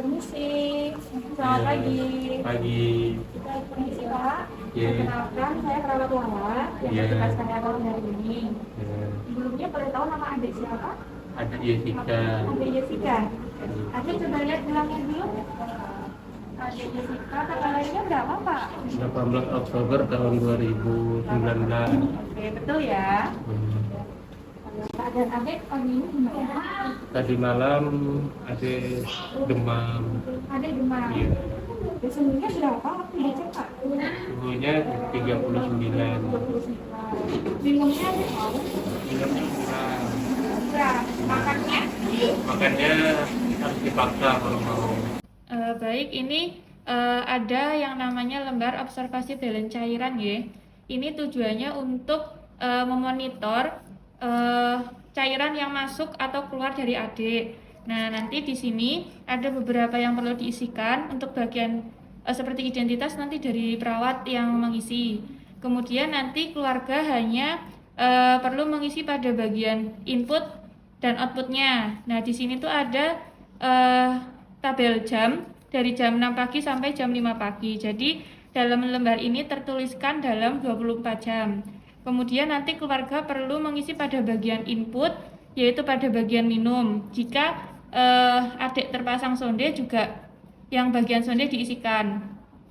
Permisi, selamat pagi. Pagi. Permisi Pak, Iya. perkenalkan saya perawat Lala yang Iya. bertugas pada tahun hari ini. Ya, Sebelumnya boleh tahu nama adik siapa? ada Jessica. Adik Jessica. Adik coba lihat gelangnya dulu. Adik Jessica, tanggal lahirnya berapa Pak? 18 Oktober tahun 2019. Oke, betul ya. Dan adik pagi ini gimana? Tadi malam ada demam. Adik demam. Iya. Biasanya berapa waktu dicek Pak? Suhunya 39. Minumnya adik mau? Minumnya kurang. Makannya? Makannya harus dipaksa kalau mau. Baik, ini ada yang namanya lembar observasi balance cairan ya. Ini tujuannya untuk memonitor cairan yang masuk atau keluar dari adik. Nah, nanti di sini ada beberapa yang perlu diisikan untuk bagian seperti identitas nanti dari perawat yang mengisi. Kemudian nanti keluarga hanya perlu mengisi pada bagian input dan outputnya. Nah, di sini tuh ada tabel jam dari jam 6 pagi sampai jam 5 pagi. Jadi dalam lembar ini tertuliskan dalam 24 jam. Kemudian nanti keluarga perlu mengisi pada bagian input, yaitu pada bagian minum. Jika adik terpasang sonde juga yang bagian sonde diisikan.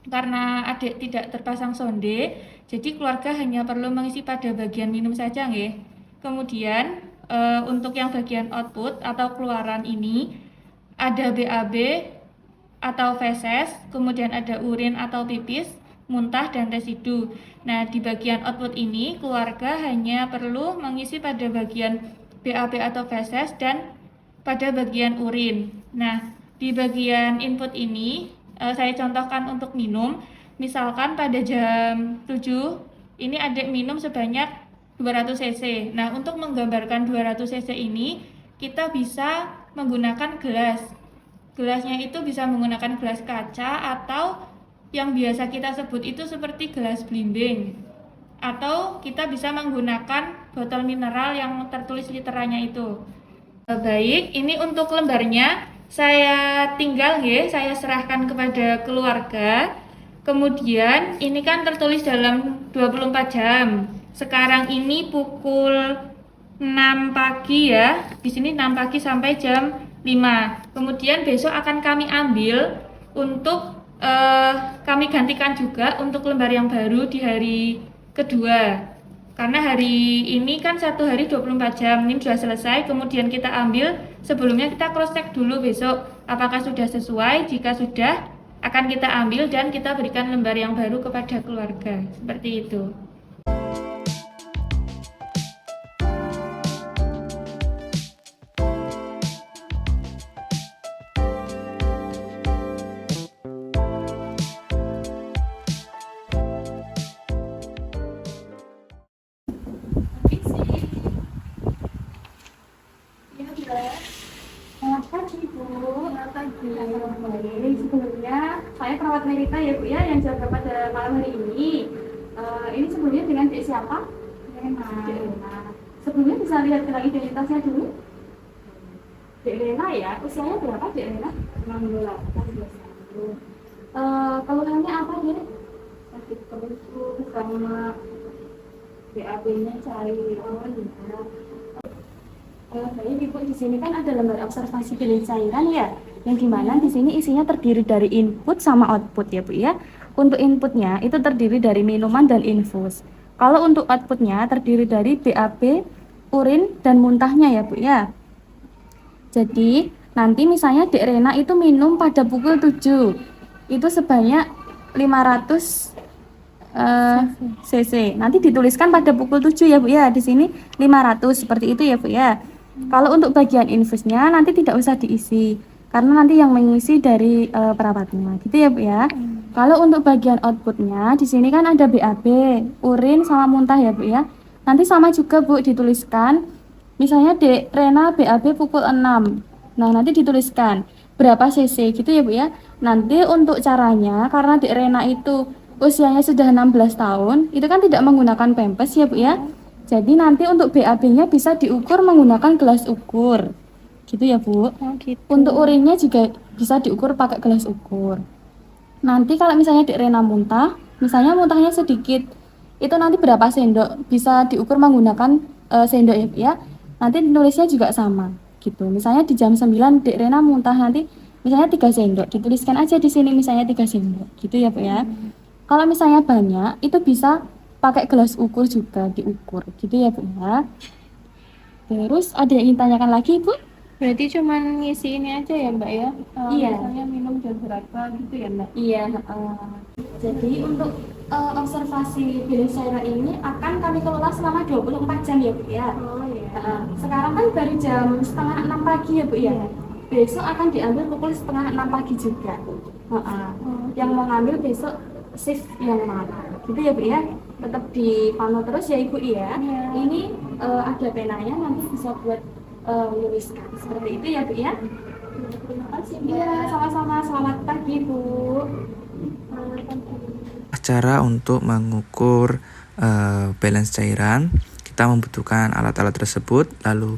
Karena adik tidak terpasang sonde, jadi keluarga hanya perlu mengisi pada bagian minum saja nggih. Kemudian untuk yang bagian output atau keluaran ini ada BAB atau feses, kemudian ada urin atau pipis, muntah dan residu. Nah, di bagian output ini keluarga hanya perlu mengisi pada bagian BAB atau feses dan pada bagian urin. Nah, di bagian input ini saya contohkan untuk minum. Misalkan pada jam 7 ini adik minum sebanyak 200 cc. Nah, untuk menggambarkan 200 cc ini kita bisa menggunakan gelas. Gelasnya itu bisa menggunakan gelas kaca atau yang biasa kita sebut itu seperti gelas blimbing. Atau kita bisa menggunakan botol mineral yang tertulis literannya itu. Baik, ini untuk lembarnya saya tinggal ya, saya serahkan kepada keluarga. Kemudian ini kan tertulis dalam 24 jam. Sekarang ini pukul 6 pagi ya. Di sini 6 pagi sampai jam 5. Kemudian besok akan kami ambil untuk kami gantikan juga untuk lembar yang baru di hari kedua. Karena hari ini kan satu hari 24 jam, ini sudah selesai, kemudian kita ambil, sebelumnya kita cross check dulu besok apakah sudah sesuai. Jika sudah, akan kita ambil dan kita berikan lembar yang baru kepada keluarga. Seperti itu. Selamat pagi Bu. Selamat pagi. Sebelumnya saya perawat Melita ya Bu ya yang jaga pada malam hari ini. Ini sebelumnya dengan Dek siapa? Rena. Dek Rena. Sebelumnya bisa lihat lagi identitasnya dulu. Dek Rena ya. Usianya berapa Dek Rena? 16 tahun. Keluhannya apa Dek? Sakit perut sama BAB-nya cair. Oh iya. Baik Ibu, di sini kan ada lembar observasi balance cairan ya, yang dimana di sini isinya terdiri dari input sama output ya Bu ya. Untuk inputnya itu terdiri dari minuman dan infus. Kalau untuk outputnya terdiri dari BAB, urin dan muntahnya ya Bu ya. Jadi nanti misalnya Dek Rena itu minum pada pukul 7, itu sebanyak 500 cc. Nanti dituliskan pada pukul 7 ya Bu ya. Di sini 500 seperti itu ya Bu ya. Kalau untuk bagian infusnya nanti tidak usah diisi karena nanti yang mengisi dari perawatnya, gitu ya Bu ya. Kalau untuk bagian outputnya di sini kan ada BAB, urin sama muntah ya Bu ya. Nanti sama juga Bu dituliskan. Misalnya Dek Rena BAB pukul 6. Nah, nanti dituliskan berapa cc gitu ya Bu ya. Nanti untuk caranya karena Dek Rena itu usianya sudah 16 tahun, itu kan tidak menggunakan pampers ya Bu ya. Jadi nanti untuk BAB-nya bisa diukur menggunakan gelas ukur. gitu ya Bu. Oh gitu. Untuk urinnya juga bisa diukur pakai gelas ukur. Nanti kalau misalnya Dek Rena muntah, misalnya muntahnya sedikit, itu nanti berapa sendok bisa diukur menggunakan sendok ya Bu ya. Nanti nulisnya juga sama gitu. Misalnya di jam 9 Dek Rena muntah, nanti misalnya 3 sendok, dituliskan aja di sini misalnya 3 sendok gitu ya Bu ya. Kalau misalnya banyak, itu bisa pakai gelas ukur juga diukur gitu ya Bu ya. Terus ada yang ingin tanyakan lagi Bu? Berarti cuman ngisi ini aja ya Mbak ya? Iya. Misalnya minum jam berapa gitu ya Mbak? Iya. Jadi untuk observasi balance cairan ini akan kami kelola selama 24 jam ya Bu ya. Oh iya. Sekarang kan baru jam setengah 6 pagi ya Bu ya. Besok akan diambil pukul setengah 6 pagi juga. Yang mau ngambil besok shift yang mana? Gitu ya Bu ya. Tetap dipantau terus ya Ibu ya. Iya. Ini ada penanya, nanti bisa buat menuliskan seperti itu ya Bu ya. Terima kasih Mbak. Iya, sama-sama. Selamat pagi Bu. Cara untuk mengukur balance cairan, kita membutuhkan alat-alat tersebut, lalu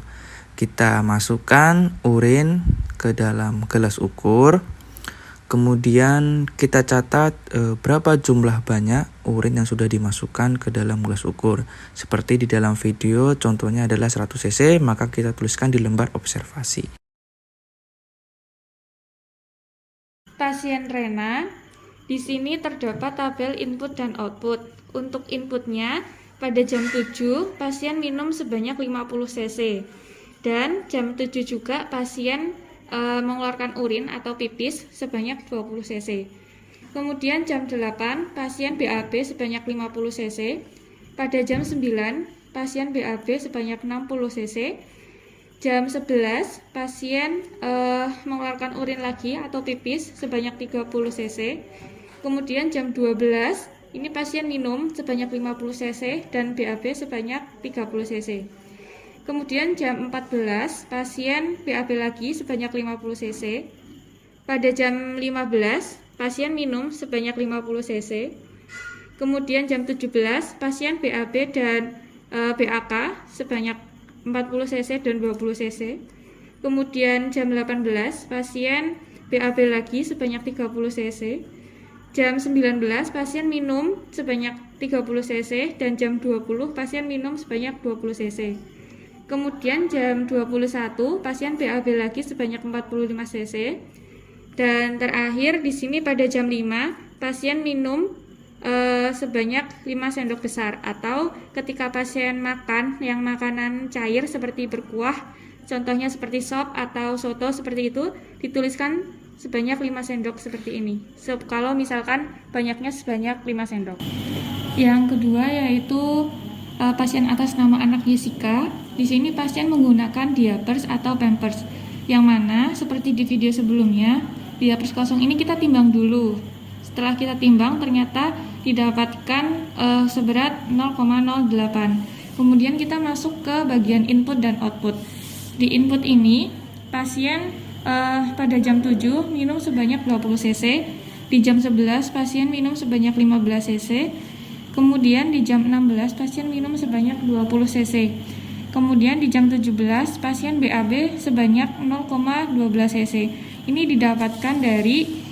kita masukkan urin ke dalam gelas ukur, kemudian kita catat berapa jumlah banyak urin yang sudah dimasukkan ke dalam gelas ukur. Seperti di dalam video, contohnya adalah 100 cc, maka kita tuliskan di lembar observasi. Pasien Rena, di sini terdapat tabel input dan output. Untuk inputnya, pada jam 7 pasien minum sebanyak 50 cc. Dan jam 7 juga pasien mengeluarkan urin atau pipis sebanyak 20 cc. Kemudian jam 8 pasien BAB sebanyak 50 cc. Pada jam 9 pasien BAB sebanyak 60 cc. Jam 11 pasien mengeluarkan urin lagi atau pipis sebanyak 30 cc. Kemudian jam 12 ini pasien minum sebanyak 50 cc dan BAB sebanyak 30 cc. Kemudian jam 14 pasien BAB lagi sebanyak 50 cc. Pada jam 15 pasien minum sebanyak 50 cc. Kemudian jam 17 pasien BAB dan BAK sebanyak 40 cc dan 20 cc. Kemudian jam 18 pasien BAB lagi sebanyak 30 cc. Jam 19 pasien minum sebanyak 30 cc dan jam 20 pasien minum sebanyak 20 cc. Kemudian jam 21 pasien BAB lagi sebanyak 45 cc. Dan terakhir di sini pada jam 5 pasien minum sebanyak 5 sendok besar, atau ketika pasien makan yang makanan cair seperti berkuah, contohnya seperti sop atau soto seperti itu, dituliskan sebanyak 5 sendok seperti ini. Kalau misalkan banyaknya sebanyak 5 sendok. Yang kedua yaitu pasien atas nama anak Jessica. Di sini pasien menggunakan diapers atau pampers, yang mana seperti di video sebelumnya, diapers kosong ini kita timbang dulu. Setelah kita timbang ternyata didapatkan seberat 0,08. Kemudian kita masuk ke bagian input dan output. Di input ini pasien pada jam 7 minum sebanyak 20 cc. Di jam 11 pasien minum sebanyak 15 cc. Kemudian di jam 16 pasien minum sebanyak 20 cc. Kemudian di jam 17 pasien BAB sebanyak 0,12 cc. Ini didapatkan dari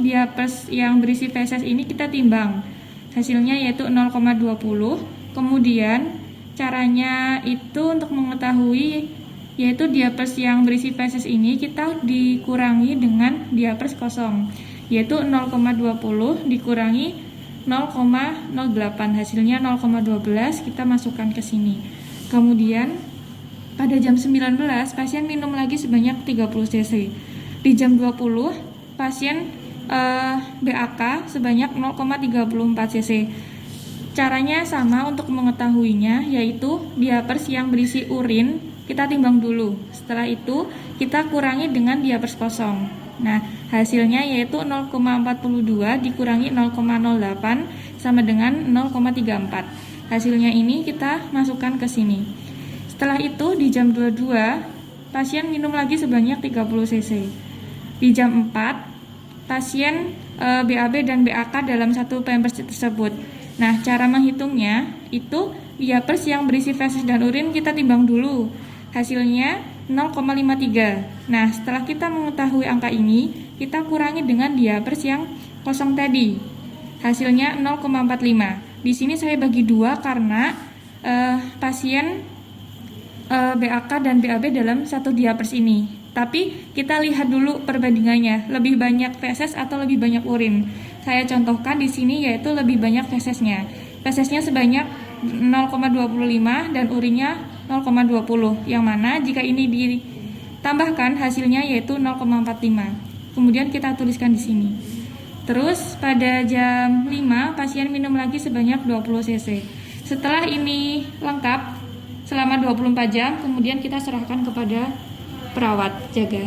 diapers yang berisi feses ini kita timbang. Hasilnya yaitu 0,20. Kemudian caranya itu untuk mengetahui yaitu diapers yang berisi feses ini kita dikurangi dengan diapers kosong, yaitu 0,20 dikurangi 0,08, hasilnya 0,12, kita masukkan ke sini. Kemudian pada jam 19 pasien minum lagi sebanyak 30 cc. Di jam 20 pasien BAK sebanyak 0,34 cc. Caranya sama untuk mengetahuinya, yaitu diapers yang berisi urin kita timbang dulu. Setelah itu kita kurangi dengan diapers kosong. Nah, hasilnya yaitu 0,42 dikurangi 0,08 sama dengan 0,34. Hasilnya ini kita masukkan ke sini. Setelah itu di jam 22 pasien minum lagi sebanyak 30 cc. Di jam 4 pasien BAB dan BAK dalam satu pampers tersebut. Nah, cara menghitungnya itu diapers yang berisi feses dan urin kita timbang dulu. Hasilnya 0,53. Nah, setelah kita mengetahui angka ini, kita kurangi dengan diapers yang kosong tadi. Hasilnya 0,45. Di sini saya bagi 2 karena pasien BAK dan BAB dalam satu diapers ini. Tapi kita lihat dulu perbandingannya, lebih banyak feses atau lebih banyak urin. Saya contohkan di sini yaitu lebih banyak fesesnya. Fesesnya sebanyak 0,25 dan urinnya 0,20. Yang mana jika ini ditambahkan hasilnya yaitu 0,45. Kemudian kita tuliskan di sini. Terus pada jam 5 pasien minum lagi sebanyak 20 cc. Setelah ini lengkap selama 24 jam, kemudian kita serahkan kepada perawat jaga.